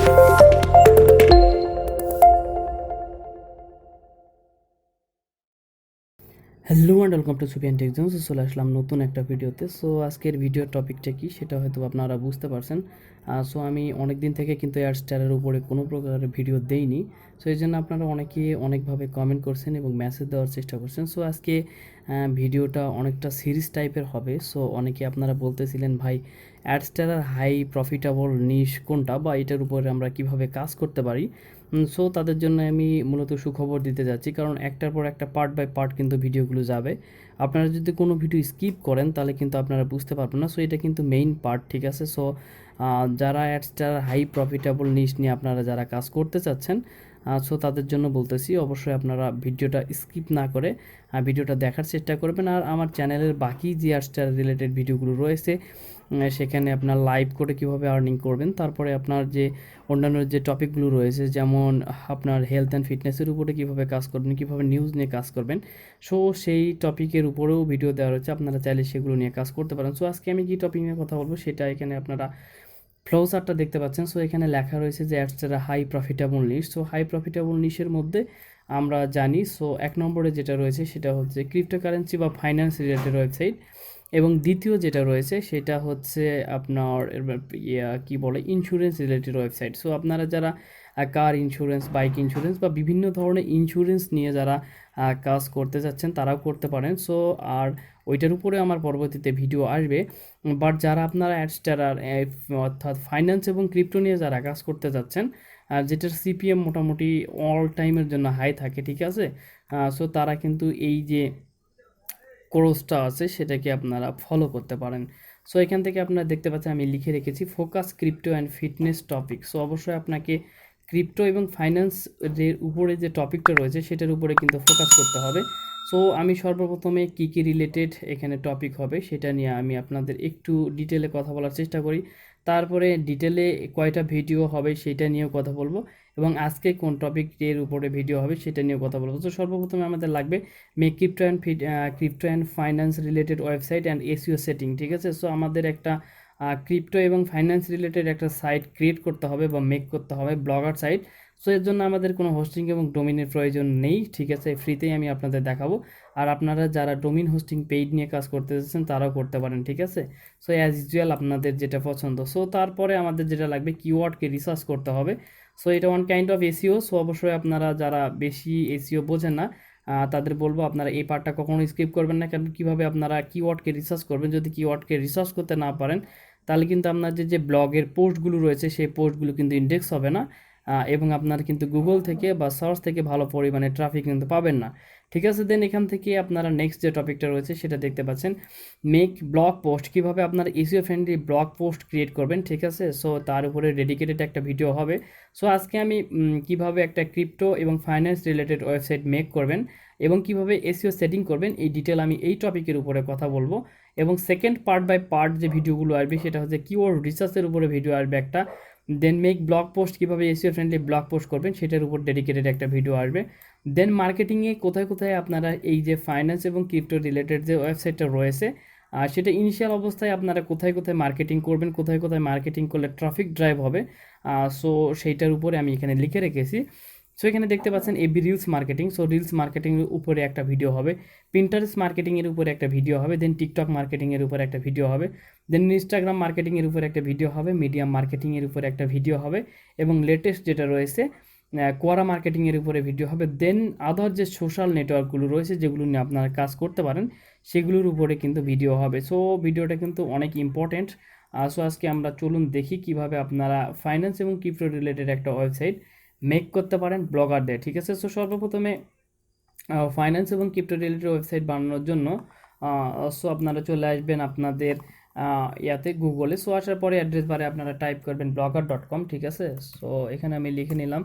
Hello and welcome to Sufiyan tech zone. চলে আসলাম নতুন একটা ভিডিওতে। সো আজকের ভিডিওর টপিকটা কি সেটা হয়তো আপনারা বুঝতে পারছেন। সো আমি অনেক দিন থেকে কিন্তু এয়ারস্টারের উপরে কোনো প্রকারের ভিডিও দেইনি। সো এই জন্য আপনারা অনেকে অনেকভাবে কমেন্ট করছেন এবং মেসেজ দেওয়ার চেষ্টা করছেন। সো আজকে ভিডিওটা অনেকটা সিরিজ টাইপের হবে। সো অনেকে আপনারা বলতেছিলেন ভাই অ্যাডস্টারের হাই প্রফিটেবল নিশ কোনটা, বা এটার উপরে আমরা কিভাবে কাজ করতে পারি। সো তাদের জন্য আমি মূলত সুখবর দিতে যাচ্ছি, কারণ একটার পর একটা পার্ট বাই পার্ট কিন্তু ভিডিওগুলো যাবে। আপনারা যদি কোনো ভিডিও স্কিপ করেন তাহলে কিন্তু আপনারা বুঝতে পারবেন না। সো এটা কিন্তু মেইন পার্ট, ঠিক আছে। সো যারা অ্যাডস্টার হাই প্রফিটেবল নিশ নিয়ে আপনারা যারা কাজ করতে চাচ্ছেন, সো তাদের জন্য বলতেছি অবশ্যই আপনারা ভিডিওটা স্কিপ না করে ভিডিওটা দেখার চেষ্টা করবেন। আর আমার চ্যানেলের বাকি যে অ্যাডস্টার রিলেটেড ভিডিওগুলো রয়েছে সেখানে আপনার লাইভ করে কিভাবে আর্নিং করবেন, তারপরে আপনার যে অন্যান্য যে টপিকগুলো রয়েছে যেমন আপনার হেলথ অ্যান্ড ফিটনেসের উপরে কিভাবে কাজ করবেন, কিভাবে নিউজ নিয়ে কাজ করবেন, সো সেই টপিকের উপরেও ভিডিও দেওয়া রয়েছে। আপনারা চাইলে সেগুলো নিয়ে কাজ করতে পারেন। সো আজকে আমি কি টপিক নিয়ে কথা বলবো সেটা এখানে আপনারা ফ্লো চার্টটা দেখতে পাচ্ছেন। সো এখানে লেখা রয়েছে যে অ্যাডস্টার হাই প্রফিটেবল নিশ। সো হাই প্রফিটেবল নিশের মধ্যে আমরা জানি, সো এক নম্বরে যেটা রয়েছে সেটা হচ্ছে ক্রিপ্টোকারেন্সি বা ফাইন্যান্স রিলেটেড ওয়েবসাইট, এবং দ্বিতীয় যেটা রয়েছে সেটা হচ্ছে আপনার কি বলে ইন্স্যুরেন্স রিলেটেড ওয়েবসাইট। সো আপনারা যারা কার ইন্স্যুরেন্স, বাইক ইন্স্যুরেন্স বা বিভিন্ন ধরনের ইন্স্যুরেন্স নিয়ে যারা কাজ করতে চাচ্ছেন তারাও করতে পারেন। সো আর ওইটার উপরে আমার পরবর্তীতে ভিডিও আসবে। বাট যারা আপনারা অ্যাডস্টার আর অর্থাৎ ফাইন্যান্স এবং ক্রিপ্টো নিয়ে যারা কাজ করতে যাচ্ছেন, যেটার সিপিএম মোটামুটি অল টাইমের জন্য হাই থাকে, ঠিক আছে। সো তারা কিন্তু এই যে কোর্সটা আছে সেটাকে আপনারা ফলো করতে পারেন। সো এখান থেকে আপনারা দেখতে পাচ্ছেন আমি লিখে রেখেছি focus crypto and fitness topic. So অবশ্যই আপনাকে ক্রিপ্টো এবং ফাইন্যান্স যে উপরে যে টপিকটা রয়েছে সেটার উপরে কিন্তু ফোকাস করতে হবে। সো আমি সর্বপ্রথমে কী রিলেটেড এখানে টপিক হবে সেটা নিয়ে আমি আপনাদের একটু ডিটেলে কথা বলার চেষ্টা করি। তারপরে ডিটেলে কয়টা ভিডিও হবে সেটা নিয়েও কথা বলবো, এবং আজকে কোন টপিকের উপরে ভিডিও হবে সেটা নিয়েও কথা বলবো। তো সর্বপ্রথমে আমাদের লাগবে make crypto and finance related website and SEO setting, ঠিক আছে। সো আমাদের একটা ক্রিপ্টো এবং ফাইন্যান্স রিলেটেড একটা সাইট ক্রিয়েট করতে হবে বা মেক করতে হবে, ব্লগার সাইট। সো এর জন্য আমাদের কোনো হোস্টিং এবং ডোমিনের প্রয়োজন নেই, ঠিক আছে। ফ্রিতেই আমি আপনাদের দেখাবো। আর আপনারা যারা ডোমিন হোস্টিং পেইড নিয়ে কাজ করতে চাচ্ছেন তারাও করতে পারেন, ঠিক আছে। সো অ্যাজ ইউজুয়াল আপনাদের যেটা পছন্দ। সো তারপরে আমাদের যেটা লাগবে কিওয়ার্ডকে রিসার্চ করতে হবে। সো এটা one kind of SEO. So অবশ্যই আপনারা যারা বেশি এসইও বোঝেন না তাদের বলবো আপনারা এই পার্টটা কখনো স্কিপ করবেন না, কারণ কীভাবে আপনারা কিওয়ার্ডকে রিসার্চ করবেন। যদি কিওয়ার্ডকে রিসার্চ করতে না পারেন তাহলে কিন্তু আপনার যে ব্লগের পোস্টগুলো রয়েছে সেই পোস্টগুলো কিন্তু ইন্ডেক্স হবে না, এবং আপনার কিন্তু গুগল থেকে বা সার্চ থেকে ভালো পরিমাণে ট্রাফিক কিন্তু পাবেন না, ঠিক আছে। দেন এখান থেকে আপনারা নেক্সট যে টপিকটা রয়েছে সেটা দেখতে পাচ্ছেন মেক ব্লগ পোস্ট, কীভাবে আপনার SEO friendly blog post create করবেন, ঠিক আছে। সো তার উপরে ডেডিকেটেড একটা ভিডিও হবে। সো আজকে আমি কিভাবে একটা ক্রিপ্টো এবং ফাইন্যান্স রিলেটেড ওয়েবসাইট মেক করবেন এবং কিভাবে এসইও সেটিং করবেন এই ডিটেল আমি এই টপিকের উপরে কথা বলবো। এবং সেকেন্ড পার্ট বাই পার্ট যে ভিডিওগুলো আসবে সেটা হচ্ছে কিওয়ার্ড রিসার্চের উপরে ভিডিও আসবে একটা। দেন মেক ব্লগ পোস্ট, কীভাবে এসইও ফ্রেন্ডলি ব্লগ পোস্ট করবেন সেটার উপর ডেডিকেটেড একটা ভিডিও আসবে। দেন মার্কেটিংয়ে কোথায় কোথায় আপনারা এই যে ফাইন্যান্স এবং ক্রিপ্টো রিলেটেড যে ওয়েবসাইটটা রয়েছে সেটা ইনিশিয়াল অবস্থায় আপনারা কোথায় কোথায় মার্কেটিং করবেন, কোথায় কোথায় মার্কেটিং করলে ট্রাফিক ড্রাইভ হবে, সো সেইটার উপরে আমি এখানে লিখে রেখেছি। সো এখানে দেখতে পাচ্ছেন এবি রিলস মার্কেটিং। সো রিলস মার্কেটিংয়ের উপরে একটা ভিডিও হবে, পিন্টারেস্ট মার্কেটিংয়ের উপরে একটা ভিডিও হবে, দেন টিকটক মার্কেটিংয়ের উপরে একটা ভিডিও হবে, দেন ইনস্টাগ্রাম মার্কেটিংয়ের উপরে একটা ভিডিও হবে, মিডিয়াম মার্কেটিংয়ের উপরে একটা ভিডিও হবে, এবং লেটেস্ট যেটা রয়েছে কোয়ারা মার্কেটিংয়ের উপরে ভিডিও হবে। দেন আদার যে সোশ্যাল নেটওয়ার্কগুলো রয়েছে যেগুলো নিয়ে আপনারা কাজ করতে পারেন সেগুলোর উপরে কিন্তু ভিডিও হবে। সো ভিডিওটা কিন্তু অনেক ইম্পর্টেন্ট। সো আজকে আমরা চলুন দেখি কিভাবে আপনারা ফাইন্যান্স এবং ক্রিপ্টো রিলেটেড একটা ওয়েবসাইট মেক করতে পারেন ব্লগারদের, ঠিক আছে। সো সর্বপ্রথমে ফাইন্যান্স এবং ক্রিপ্টো রিলেটেড ওয়েবসাইট বানানোর জন্য সো আপনারা চলে আসবেন আপনাদের ইয়াতে গুগলে। সো আসার পরে অ্যাড্রেস বারে আপনারা টাইপ করবেন blogger.com, ঠিক আছে। সো এখানে আমি লিখে নিলাম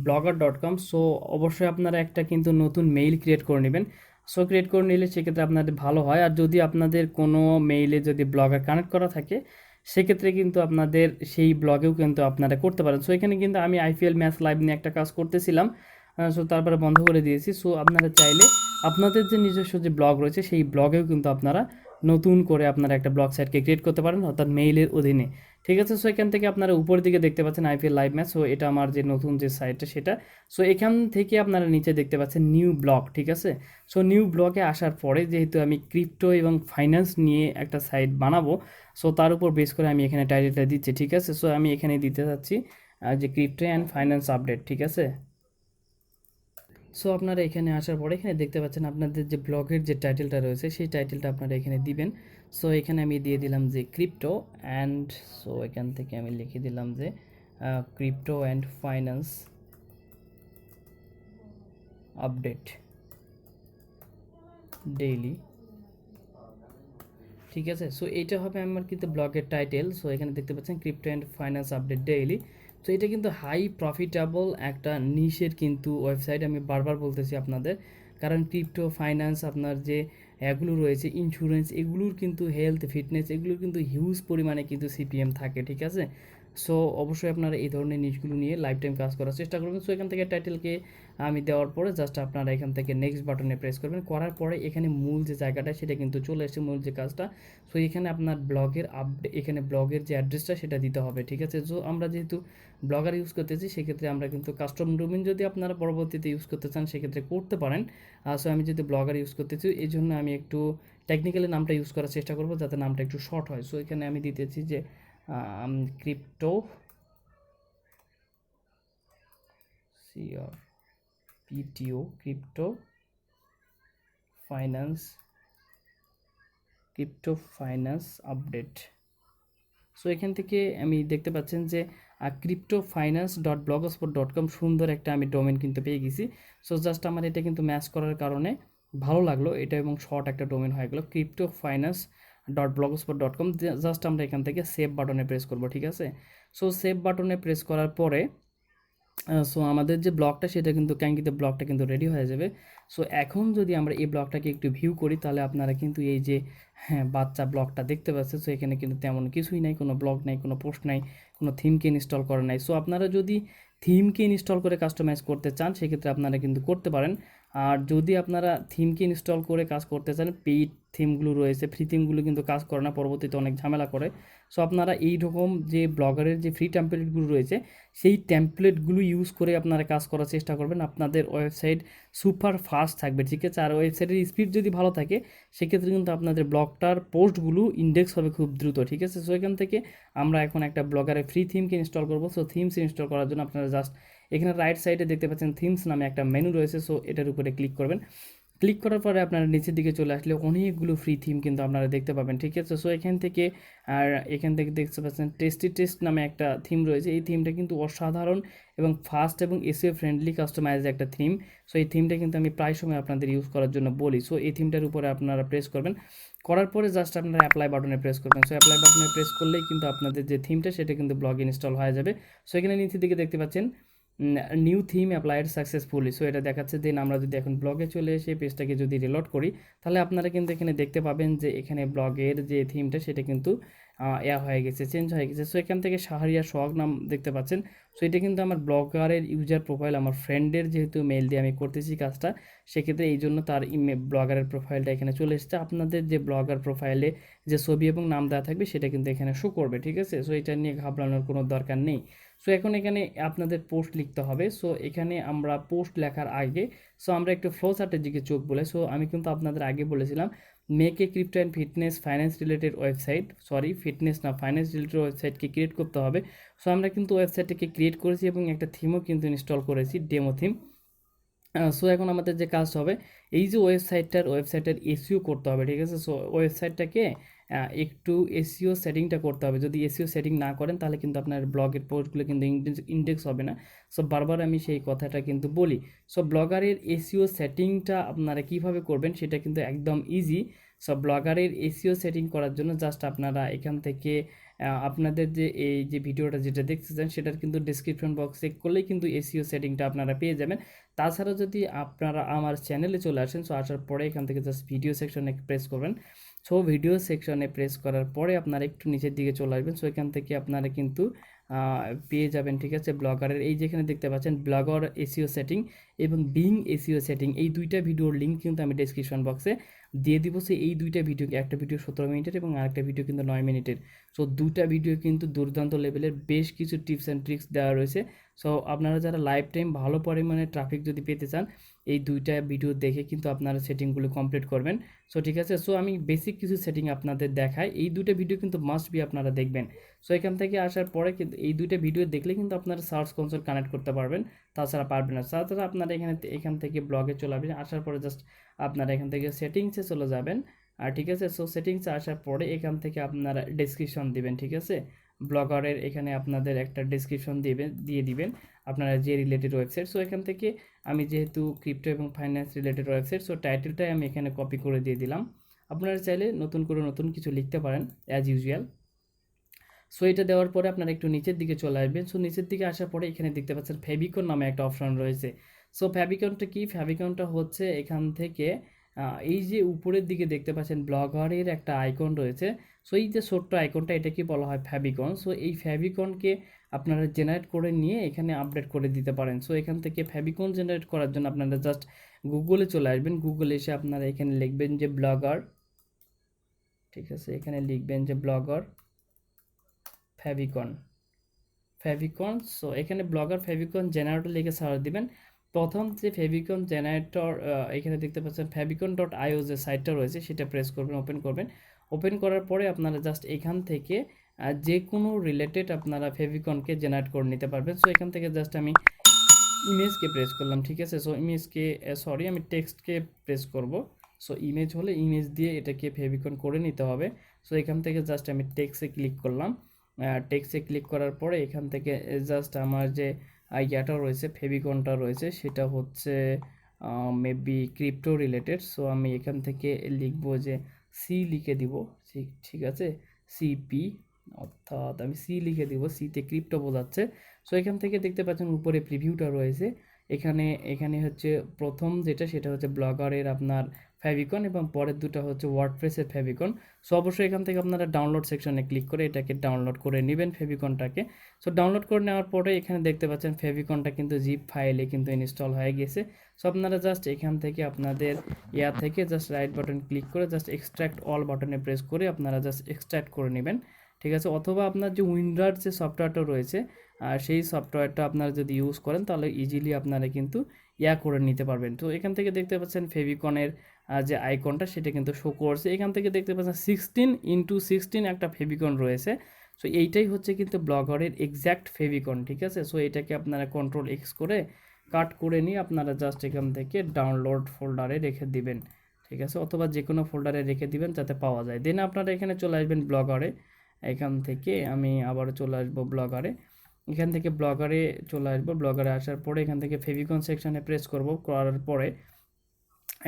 blogger.com। সো অবশ্যই আপনারা একটা কিন্তু নতুন মেইল ক্রিয়েট করে নেবেন। সো ক্রিয়েট করে নিলে সেক্ষেত্রে আপনাদের ভালো হয়। আর যদি আপনাদের কোনো মেইলে যদি ব্লগার কানেক্ট করা থাকে সেক্ষেত্রে কিন্তু আপনাদের সেই ব্লগেও কিন্তু আপনারা করতে পারেন। সো এখানে কিন্তু আমি আইপিএল ম্যাচ লাইভ নিয়ে একটা কাজ করতেছিলাম, সো তারপরে বন্ধ করে দিয়েছি। সো আপনারা চাইলে আপনাদের যে নিজস্ব যে ব্লগ রয়েছে সেই ব্লগেও কিন্তু আপনারা নতুন করে আপনারা একটা ব্লগ সাইটকে ক্রিয়েট করতে পারেন, অর্থাৎ মেইলের অধীনে। ঠিক আছে, সো এখান থেকে আপনারা উপরের দিকে দেখতে পাচ্ছেন আইপিএল লাইভ ম্যাচ। সো এটা আমার যে নতুন যে সাইটটা সেটা। সো এখান থেকে আপনারা নিচে দেখতে পাচ্ছেন নিউ ব্লগ। ঠিক আছে, সো নিউ ব্লগে আসার পরে যেহেতু আমি ক্রিপ্টো এবং ফাইন্যান্স নিয়ে একটা সাইট বানাবো, সো তার উপর বেস করে আমি এখানে টাইটেলটা দিচ্ছি। ঠিক আছে, সো আমি এখানে দিতে চাচ্ছি যে ক্রিপ্টো অ্যান্ড ফাইন্যান্স আপডেট। ঠিক আছে, সো আপনারা এখানে আসার পরে এখানে দেখতে পাচ্ছেন আপনাদের যে ব্লগের যে টাইটেলটা রয়েছে সেই টাইটেলটা আপনারা এখানে দিবেন। সো এখানে আমি দিয়ে দিলাম যে ক্রিপ্টো অ্যান্ড, সো এখান থেকে আমি লিখে দিলাম যে crypto and finance update daily. ঠিক আছে, সো এইটা হবে আমার কিন্তু ব্লগের টাইটেল। সো এখানে দেখতে পাচ্ছেন crypto and finance update daily. তো এটা কিন্তু হাই প্রফিটেবল একটা নিশের কিন্তু ওয়েবসাইট, আমি বারবার বলতেছি আপনাদের, কারণ ক্রিপ্টো ফাইন্যান্স আপনার যে এগুলো রয়েছে ইন্স্যুরেন্স, এগুলোর কিন্তু হেলথ ফিটনেস, এগুলোর কিন্তু হিউজ পরিমাণে কিন্তু সিপিএম থাকে। ঠিক আছে, সো অবশ্যই আপনারা এই ধরনের নিশগুলো নিয়ে লাইফ টাইম কাজ করার চেষ্টা করবেন। সো এখান থেকে টাইটেলকে আমি দেওয়ার পরে জাস্ট আপনারা এখান থেকে নেক্সট বাটনে প্রেস করবেন, করার পরে এখানে মূল যে জায়গাটা সেটা কিন্তু চলে এসেছে, মূল যে কাজটা। সো এখানে আপনার ব্লগের আপডেট, এখানে ব্লগের যে অ্যাড্রেসটা সেটা দিতে হবে। ঠিক আছে, সো আমরা যেহেতু ব্লগার ইউজ করতেছি সেক্ষেত্রে আমরা কিন্তু কাস্টম ডোমেইন যদি আপনারা পরবর্তীতে ইউজ করতে চান সেক্ষেত্রে করতে পারেন। সো আমি যদি ব্লগার ইউজ করতেছি এই জন্য আমি একটু টেকনিক্যালি নামটা ইউজ করার চেষ্টা করবো যাতে নামটা একটু শর্ট হয়। সো এখানে আমি দিতেছি যে crypto পিটিও crypto finance update. So এখান থেকে আমি দেখতে পাচ্ছেন যে crypto finance dot blogspot dot com সুন্দর একটা আমি ডোমেন কিন্তু পেয়ে গেছি। সো জাস্ট আমার এটা কিন্তু ম্যাচ করার কারণে ভালো লাগলো এটা, এবং শর্ট একটা ডোমেন হয়ে গেলো crypto finance dot blogspot dot com. Just আমরা এখান থেকে সেভ বাটনে প্রেস করবো। ঠিক আছে, সো সেভ বাটনে প্রেস করার পরে সো আমাদের যে ব্লগটা সেটা কিন্তু ক্যাঙ্কিতে ব্লগটা কিন্তু রেডি হয়ে যাবে। সো এখন যদি আমরা এই ব্লগটাকে একটু ভিউ করি তাহলে আপনারা কিন্তু এই যে হ্যাঁ বাচ্চা ব্লগটা দেখতে পাচ্ছেন। সো এখানে কিন্তু তেমন কিছুই নাই, কোনো ব্লগ নাই, কোনো পোস্ট নাই, কোনো থিমকে ইনস্টল করা নাই। সো আপনারা যদি থিমকে ইনস্টল করে কাস্টমাইজ করতে চান সেক্ষেত্রে আপনারা কিন্তু করতে পারেন। আর যদি আপনারা থিমকে ইনস্টল করে কাজ করতে চান, পেইড থিমগুলো রয়েছে, ফ্রি থিমগুলো কিন্তু কাজ করে না, পরবর্তীতে অনেক ঝামেলা করে। সো আপনারা এই রকম যে ব্লগারের যে ফ্রি টেমপ্লেটগুলো রয়েছে সেই টেমপ্লেটগুলো ইউজ করে আপনারা কাজ করার চেষ্টা করবেন, আপনাদের ওয়েবসাইট সুপার ফাস্ট থাকবে। ঠিক আছে, আর ওয়েবসাইটের স্পিড যদি ভালো থাকে সেক্ষেত্রে কিন্তু আপনাদের ব্লগটার পোস্টগুলো ইন্ডেক্স হবে খুব দ্রুত। ঠিক আছে, সো এখান থেকে আমরা এখন একটা ব্লগারের ফ্রি থিমকে ইনস্টল করবো। সো থিমস ইনস্টল করার জন্য আপনারা জাস্ট এখানে রাইট সাইডে দেখতে পাচ্ছেন থিমস নামে একটা মেনু রয়েছে। সো এটার উপরে ক্লিক করবেন। ক্লিক করার পরে আপনারা নিচের দিকে চলে আসলে অনেকগুলো ফ্রি থিম কিন্তু আপনারা দেখতে পাবেন। ঠিক আছে, সো এখান থেকে আর এখান থেকে দেখতে পাচ্ছেন টেস্ট নামে একটা থিম রয়েছে। এই থিমটা কিন্তু অসাধারণ এবং ফাস্ট এবং এসইও ফ্রেন্ডলি কাস্টমাইজ একটা থিম। সো এই থিমটা কিন্তু আমি প্রায় সময় আপনাদের ইউজ করার জন্য বলি। সো এই থিমটার উপরে আপনারা প্রেস করবেন, করার পরে জাস্ট আপনারা অ্যাপ্লাই বাটনে প্রেস করবেন। সো অ্যাপ্লাই বাটনে প্রেস করলেই কিন্তু আপনাদের যে থিমটা সেটা কিন্তু ব্লগ ইনস্টল হয়ে যাবে। সো এখানে নিচের দিকে দেখতে পাচ্ছেন new theme applied successfully. So এটা দেখাচ্ছে। দেন আমরা যদি এখন ব্লগে চলে এসে পেজটাকে যদি রিলোড করি তাহলে আপনারা কিন্তু এখানে দেখতে পাবেন যে এখানে ব্লগের যে থিমটা সেটা কিন্তু হয়ে গেছে, চেঞ্জ হয়ে গেছে। সো এখান থেকে শাহরিয়া সোহাগ নাম দেখতে পাচ্ছেন। সো এটা কিন্তু আমার ব্লগারের ইউজার প্রোফাইল, আমার ফ্রেন্ডের যেহেতু মেল দিয়ে আমি করতেছি কাজটা সেক্ষেত্রে এই জন্য তার ব্লগারের প্রোফাইলটা এখানে চলে এসেছে। আপনাদের যে ব্লগার প্রোফাইলে যে ছবি এবং নাম দেওয়া থাকবে সেটা কিন্তু এখানে শো করবে। ঠিক আছে, সো এটা নিয়ে ঘাবড়ানোর কোনো দরকার নেই। সো এখন এখানে আপনাদের পোস্ট লিখতে হবে। সো এখানে আমরা পোস্ট লেখার আগে সো আমরা একটু ফ্লো চার্টের দিকে চোখ বলে। সো আমি কিন্তু আপনাদের আগে বলেছিলাম make a crypto and fitness finance related website, sorry fitness না ফাইন্যান্স রিলেটেড ওয়েবসাইটকে ক্রিয়েট করতে হবে। সো আমরা কিন্তু ওয়েবসাইটটিকে ক্রিয়েট করেছি এবং একটা থিমও কিন্তু ইনস্টল করেছি, ডেমো থিম। সো এখন আমাদের যে কাজ হবে এই যে ওয়েবসাইটের এসইও করতে হবে। ঠিক আছে, সো ওয়েবসাইটটাকে একটু এসইও সেটিংটা করতে হবে। যদি এসইও সেটিং না করেন তাহলে কিন্তু আপনার ব্লগের পোস্টগুলো কিন্তু ইন্ডেক্স হবে না। সো বারবার আমি সেই কথাটা কিন্তু বলি। সো ব্লগারের এসইও সেটিংটা আপনারা কিভাবে করবেন সেটা কিন্তু একদম ইজি। সো ব্লগারের এসইও সেটিং করার জন্য জাস্ট আপনারা এখান থেকে আপনাদের যে এই যে ভিডিওটা যেটা দেখতেছেন সেটার কিন্তু ডিসক্রিপশন বক্স চেক করলেই কিন্তু এসইও সেটিংটা আপনারা পেয়ে যাবেন। তাছাড়া যদি আপনারা আমার চ্যানেলে চলে আসেন, সো আসার পরে এখান থেকে জাস্ট ভিডিও সেকশনে প্রেস করবেন। সো ভিডিও সেকশনে প্রেস করার পরে আপনারা একটু নিচের দিকে চলে আসবেন। সো এখান থেকে আপনারা কিন্তু পেয়ে যাবেন। ঠিক আছে, ব্লগারের এই যেখানে দেখতে পাচ্ছেন ব্লগার এসইও সেটিং এবং বিং এসইও সেটিং, এই দুইটা ভিডিওর লিঙ্ক কিন্তু আমি ডেসক্রিপশন বক্সে দিয়ে দিব সে এই দুইটা ভিডিও, একটা ভিডিও 17 মিনিটের এবং আরেকটা ভিডিও কিন্তু 9 মিনিটের। সো দুইটা ভিডিও কিন্তু দুর্দান্ত লেভেলের বেশ কিছু টিপস অ্যান্ড ট্রিক্স দেওয়া রয়েছে। সো আপনারা যারা লাইফ টাইম ভালো পরিমাণে ট্রাফিক যদি পেতে চান, এই দুইটা ভিডিও দেখে কিন্তু আপনারা সেটিংগুলো কমপ্লিট করবেন। সো ঠিক আছে, সো আমি বেসিক কিছু সেটিং আপনাদের দেখাই, এই দুইটা ভিডিও কিন্তু মাস্ট বি আপনারা দেখবেন। সো এখান থেকে আসার পরে কিন্তু এই দুইটা ভিডিও দেখলে কিন্তু আপনারা সার্চ কনসোল কানেক্ট করতে পারবেন, তাছাড়া পারবেন না। তাছাড়া আপনারা এখান থেকে ব্লগে চলে আসবেন, আসার পরে জাস্ট আপনারা এখান থেকে সেটিংসে চলে যাবেন। আর ঠিক আছে, সো সেটিংসে আসার পরে এখান থেকে আপনারা ডেসক্রিপশন দিবেন। ঠিক আছে, ব্লগারের এখানে আপনাদের একটা ডেসক্রিপশন দিয়ে দিবেন আপনারা যে রিলেটেড ওয়েবসাইট। সো এখান থেকে আমি যেহেতু ক্রিপ্টো এবং ফাইন্যান্স রিলেটেড ওয়েবসাইট, সো টাইটেলটাই আমি এখানে কপি করে দিয়ে দিলাম। আপনারা চাইলে নতুন কিছু লিখতে পারেন অ্যাজ ইউজুয়াল। সো এটা দেওয়ার পরে আপনারা একটু নিচের দিকে চলে আসবেন। সো নিচের দিকে আসার পরে এখানে দেখতে পাচ্ছেন ফেভিকন নামে একটা অপশন রয়েছে। সো ফেভিকনটা কি? ফেভিকনটা হচ্ছে এখান থেকে এই যে উপরের দিকে দেখতে পাচ্ছেন ব্লগারের একটা আইকন রয়েছে। সো এই যে ছোট্ট আইকনটা, এটা কি বলা হয়? ফেভিকন। সো এই ফেভিকনকে আপনারা জেনারেট করে নিয়ে এখানে আপডেট করে দিতে পারেন। সো এখান থেকে ফেভিকন জেনারেট করার জন্য আপনারা জাস্ট গুগলে চলে আসবেন। গুগলে এসে আপনারা এখানে লিখবেন যে ব্লগার, ঠিক আছে, এখানে লিখবেন যে ব্লগার ফেভিকন। সো এখানে ব্লগার ফেভিকন জেনারেটর লিখে সার্চ দিবেন। প্রথম যে ফেভিকন জেনারেটর এখানে দেখতে পাচ্ছেন favicon.io যে সাইটটা রয়েছে সেটা প্রেস করবেন, ওপেন করার পরে আপনারা জাস্ট এখান থেকে যে কোনো রিলেটেড আপনারা ফেভিকনকে জেনারেট করে নিতে পারবেন। সো এখান থেকে জাস্ট আমি ইমেজকে প্রেস করলাম। ঠিক আছে, সো আমি টেক্সটকে প্রেস করব। সো ইমেজ হলে ইমেজ দিয়ে এটাকে ফেভিকন করে নিতে হবে। সো এখান থেকে জাস্ট আমি টেক্সটে ক্লিক করলাম। টেক্সটে ক্লিক করার পরে এখান থেকে জাস্ট আমার যে ইয়াটা রয়েছে, ফেভিকনটা রয়েছে, সেটা হচ্ছে মেবি ক্রিপ্টো রিলেটেড। সো আমি এখান থেকে লিখবো যে সি লিখে দিব। ঠিক আছে, সিপি, অর্থাৎ আমি সি লিখে দিব, সিতে ক্রিপ্টো বোঝাচ্ছে। সো এখান থেকে দেখতে পাচ্ছেন উপরে প্রিভিউটা রয়েছে। এখানে হচ্ছে প্রথম যেটা, সেটা হচ্ছে ব্লগারের আপনার ফেভিকন এবং পরের দুটো হচ্ছে ওয়ার্ডপ্রেসের ফেভিকন। সো অবশ্যই এখান থেকে আপনারা ডাউনলোড সেকশনে ক্লিক করে এটাকে ডাউনলোড করে নেবেন ফেভিকনটাকে। সো ডাউনলোড করে নেওয়ার পরে এখানে দেখতে পাচ্ছেন ফেভিকনটা কিন্তু জিপ ফাইলে কিন্তু ইনস্টল হয়ে গেছে। সো আপনারা জাস্ট এখান থেকে আপনাদের থেকে জাস্ট রাইট বাটন ক্লিক করে জাস্ট এক্সট্রাক্ট অল বাটনে প্রেস করে আপনারা জাস্ট এক্সট্রাক্ট করে নেবেন। ঠিক আছে, অথবা আপনার যে উইন্ডার যে সফটওয়্যারটা রয়েছে আর সেই সফটওয়্যারটা আপনারা যদি ইউজ করেন তাহলে ইজিলি আপনারা কিন্তু করে নিতে পারবেন। তো এখান থেকে দেখতে পাচ্ছেন ফেভিকনের যে আইকনটা সেটা কিন্তু শো করছে। এখান থেকে দেখতে পাচ্ছেন 16x16 একটা ফেভিকন রয়েছে। সো এইটাই হচ্ছে কিন্তু ব্লগারের এক্স্যাক্ট ফেভিকন। ঠিক আছে, সো এটাকে আপনারা কন্ট্রোল এক্স করে কাট করে নিয়ে আপনারা জাস্ট এখান থেকে ডাউনলোড ফোল্ডারে রেখে দিবেন। ঠিক আছে, অথবা যে কোনো ফোল্ডারে রেখে দিবেন যাতে পাওয়া যায়। দেন আপনারা এখানে চলে আসবেন ব্লগারে। এখান থেকে আমি আবার চলে আসবো ব্লগারে। এখান থেকে ব্লগারে আসার পরে এখান থেকে ফেভিকন সেকশনে প্রেস করার পরে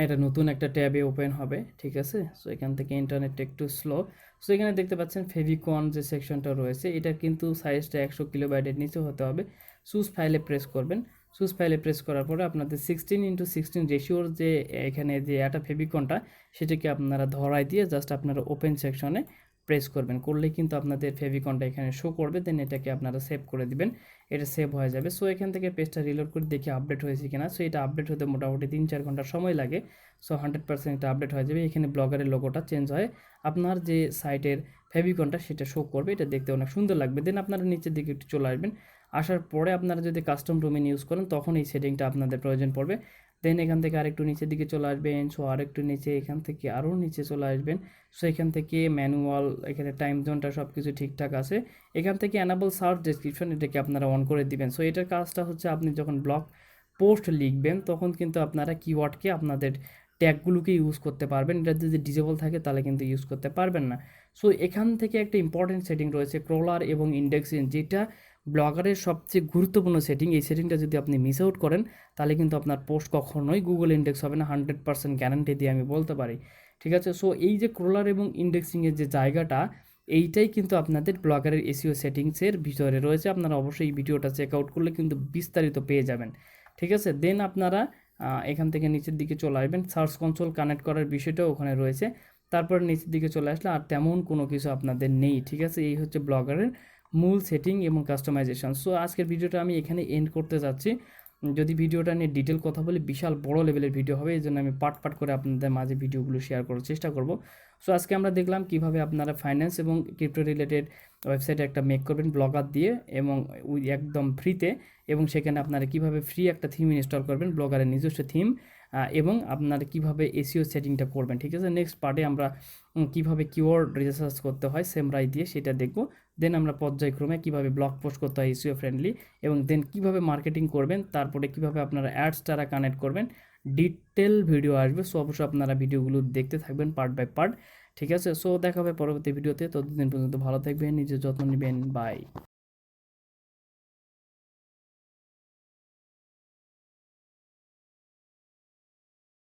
এটা নতুন একটা ট্যাবে ওপেন হবে। ঠিক আছে, সো এখান থেকে ইন্টারনেটটা একটু স্লো। সো এখানে দেখতে পাচ্ছেন ফেভিকন যে সেকশনটা রয়েছে এটা কিন্তু সাইজটা 100 কিলোবাইটের নিচে হতে হবে। চুজ ফাইলে প্রেস করবেন। চুজ ফাইলে প্রেস করার পরে আপনাদের 16:16 রেশিওর যে এখানে যে একটা ফেভিকনটা সেটাকে আপনারা ধরাই দিয়ে জাস্ট আপনারা ওপেন সেকশনে প্রেস করলেই কিন্তু আপনাদের ফেভিকনটা এখানে শো করবে। দেন এটাকে আপনারা সেভ করে দিবেন, এটা সেভ হয়ে যাবে। সো এখান থেকে পেজটা রিলোড করে দেখি আপডেট হয়েছে কিনা। সো এটা আপডেট হতে মোটামুটি 3-4 ঘন্টা সময় লাগে। সো 100% এটা আপডেট হয়ে যাবে। এখানে ব্লগারের লোগোটা চেঞ্জ হয়, আপনার যে সাইটের ফেভিকনটা সেটা শো করবে, এটা দেখতে অনেক সুন্দর লাগবে। দেন আপনারা নিচের দিকে একটু চলে আসবেন। আসার পরে আপনারা যদি কাস্টম ডোমেইন ইউজ করেন তখন এই সেটিংটা আপনাদের প্রয়োজন পড়বে। দেন এখান থেকে আরেকটু নিচের দিকে চলে আসবেন। সো আরেকটু নিচে, এখান থেকে আরও নিচে চলে আসবেন। সো এখান থেকে ম্যানুয়াল, এখানে টাইম জোনটা সব কিছু ঠিকঠাক আছে। এখান থেকে অ্যানাবল সার্চ ডেসক্রিপশন এটাকে আপনারা অন করে দিবেন। সো এটার কাজটা হচ্ছে আপনি যখন ব্লগ পোস্ট লিখবেন তখন কিন্তু আপনারা কিওয়ার্ডকে আপনাদের ট্যাগগুলোকে ইউজ করতে পারবেন। এটা যদি ডিজেবল থাকে তাহলে কিন্তু ইউজ করতে পারবেন না। সো এখান থেকে একটা ইম্পর্টেন্ট সেটিং রয়েছে ক্রলার এবং ইন্ডেক্সিং, যেটা ব্লগারের সবচেয়ে গুরুত্বপূর্ণ সেটিং। এই সেটিংটা যদি আপনি মিস আউট করেন তাহলে কিন্তু আপনার পোস্ট কখনোই গুগল ইন্ডেক্স হবে না, 100% গ্যারান্টি দিয়ে আমি বলতে পারি। ঠিক আছে, সো এই যে ক্রলার এবং ইন্ডেক্সিংয়ের যে জায়গাটা, এইটাই কিন্তু আপনাদের ব্লগারের এসইও সেটিংসের ভিতরে রয়েছে। আপনারা অবশ্যই এই ভিডিওটা চেক আউট করলে কিন্তু বিস্তারিত পেয়ে যাবেন। ঠিক আছে, দেন আপনারা এখান থেকে নিচের দিকে চলে আসবেন। সার্চ কনসোল কানেক্ট করার বিষয়টাও ওখানে রয়েছে। তারপর নিচের দিকে চলে আসলে আর তেমন কোনো কিছু আপনাদের নেই। ঠিক আছে, এই হচ্ছে ব্লগারের মূল সেটিং এবং কাস্টমাইজেশন। সো আজকের ভিডিওটা আমি এখানে এন্ড করতে যাচ্ছি। যদি ভিডিওটা নিয়ে ডিটেল কথা বলি বিশাল বড় লেভেলের ভিডিও হবে, এই জন্য আমি পার্ট পার্ট করে আপনাদের মাঝে ভিডিওগুলো শেয়ার করার চেষ্টা করব। সো আজকে আমরা দেখলাম কিভাবে আপনারা ফাইন্যান্স এবং ক্রিপ্টো রিলেটেড ওয়েবসাইটে একটা মেক করবেন ব্লগার দিয়ে এবং একদম ফ্রিতে, এবং সেখানে আপনারা কিভাবে ফ্রি একটা থিম ইনস্টল করবেন, ব্লগারের নিজস্ব থিম, এবং আপনারা কিভাবে এসইও সেটিংটা করবেন। ঠিক আছে, নেক্সট পার্টে আমরা কিভাবে কিওয়ার্ড রিসার্চ করতে হয় সেমরাই দিয়ে সেটা দেখব। দেন আমরা পর্যায়ক্রমে কিভাবে ব্লগ পোস্ট করতে হয় এসইও ফ্রেন্ডলি, এবং দেন কিভাবে মার্কেটিং করবেন, তারপরে কিভাবে আপনারা অ্যাডস দ্বারা কানেক্ট করবেন, ডিটেল ভিডিও আসবে। সো অবশ্যই আপনারা ভিডিওগুলো দেখতে থাকবেন পার্ট বাই পার্ট। ঠিক আছে, সো দেখা হবে পরবর্তী ভিডিওতে। ততদিন পর্যন্ত ভালো থাকবেন, নিজের যত্ন নেবেন, বাই।